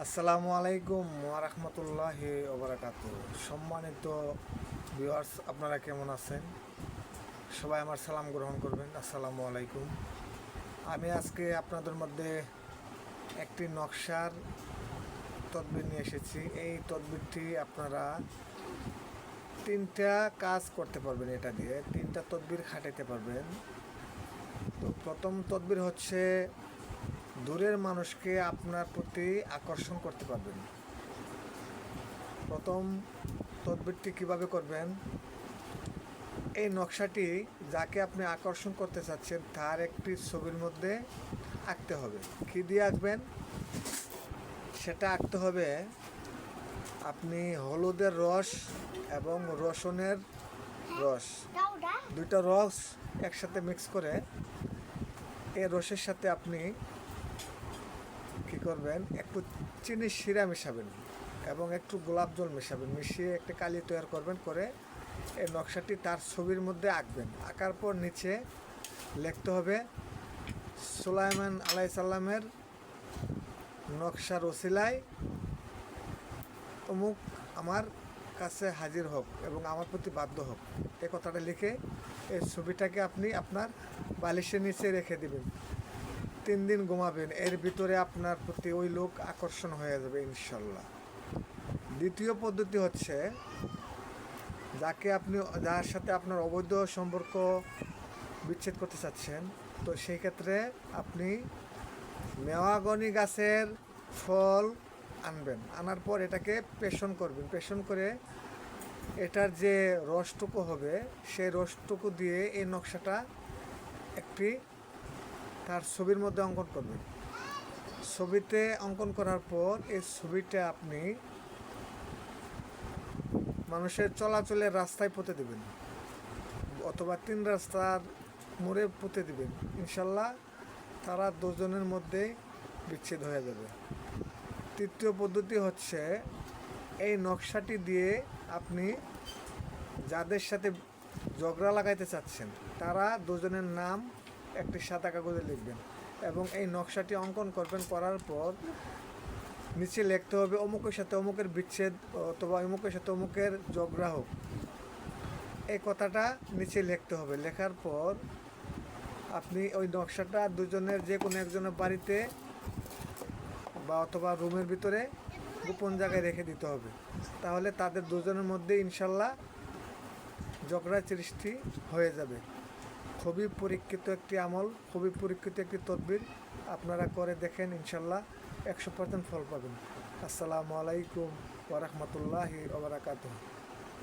আসসালামু আলাইকুম ওয়া রাহমাতুল্লাহি ওয়া বারাকাতুহু। সম্মানিত ভিউয়ার্স, আপনারা কেমন আছেন? সবাই আমার সালাম গ্রহণ করবেন। আসসালামু আলাইকুম। আমি আজকে আপনাদের মধ্যে একটি নকশার তদবির নিয়ে এসেছি। এই তদবিরটি আপনারা তিনটা কাজ করতে পারবেন, এটা দিয়ে তিনটা তদবির খাটাইতে পারবেন। তো প্রথম তদবির হচ্ছে দূরের মানুষকে আপনার প্রতি আকর্ষণ করতে পারবেন। প্রথম তদবিরটি কিভাবে করবেন? এই নকশাটি যাকে আপনি আকর্ষণ করতে চাচ্ছেন তার একটি ছবির মধ্যে আঁকতে হবে। কী দিয়ে আঁকবেন? সেটা আঁকতে হবে আপনি হলুদের রস এবং রসুনের রস, দুইটা রস একসাথে মিক্স করে এই রসের সাথে আপনি কি করবেন, একটু চিনির শিরা মেশাবেন এবং একটু গোলাপ জল মেশাবেন, মিশিয়ে একটা কালি তৈরি করবেন। করে এই নকশাটি তার ছবির মধ্যে আঁকবেন। আঁকার পর নিচে লিখতে হবে সুলাইমান আলাইসাল্লামের নকশার ওসিলায় অমুক আমার কাছে হাজির হোক এবং আমার প্রতি বাধ্য হোক, এই কথাটা লিখে এই ছবিটাকে আপনি আপনার বালিশের নিচে রেখে দেবেন। 3 দিন ঘুমাবেন, এর ভিতরে আপনার প্রতি ওই লোক আকর্ষণ হয়ে যাবে ইনশাল্লাহ। দ্বিতীয় পদ্ধতি হচ্ছে যার সাথে আপনার অবৈধ সম্পর্ক বিচ্ছেদ করতে চাচ্ছেন, তো সেই ক্ষেত্রে আপনি মেওয়াগনি গাছের ফল আনবেন। আনার পর এটাকে পেষণ করবেন। পেষণ করে এটার যে রসটুকু হবে সেই রসটুকু দিয়ে এই নকশাটা একটি তার ছবির মধ্যে অঙ্কন করবেন। ছবিতে অঙ্কন করার পর এই ছবিটা আপনি মানুষের চলাচলের রাস্তায় পুঁতে দেবেন অথবা 3 রাস্তার মোড়ে পুঁতে দেবেন। ইনশাল্লাহ তারা দুজনের মধ্যে বিচ্ছেদ হয়ে যাবে। তৃতীয় পদ্ধতি হচ্ছে এই নকশাটি দিয়ে আপনি যাদের সাথে ঝগড়া লাগাইতে চাচ্ছেন তারা দুজনের নাম একটি সাদা কাগজে লিখবেন এবং এই নকশাটি অঙ্কন করবেন। করার পর নিচে লিখতে হবে অমুকের সাথে অমুকের বিচ্ছেদ অথবা অমুকের সাথে অমুকের ঝগড়া হোক, এই কথাটা নিচে লিখতে হবে। লেখার পর আপনি ওই নকশাটা দুজনের যে কোনো একজনের বাড়িতে বা অথবা রুমের ভিতরে গোপন জায়গায় রেখে দিতে হবে। তাহলে তাদের দুজনের মধ্যে ইনশাল্লাহ ঝগড়া সৃষ্টি হয়ে যাবে। খুবই পরীক্ষিত একটি আমল, খুবই পরীক্ষিত একটি তদবির। আপনারা করে দেখেন, ইনশাল্লাহ 100% ফল পাবেন। আসসালামু আলাইকুম ওয়া রাহমাতুল্লাহি ওয়া বারাকাতুহু।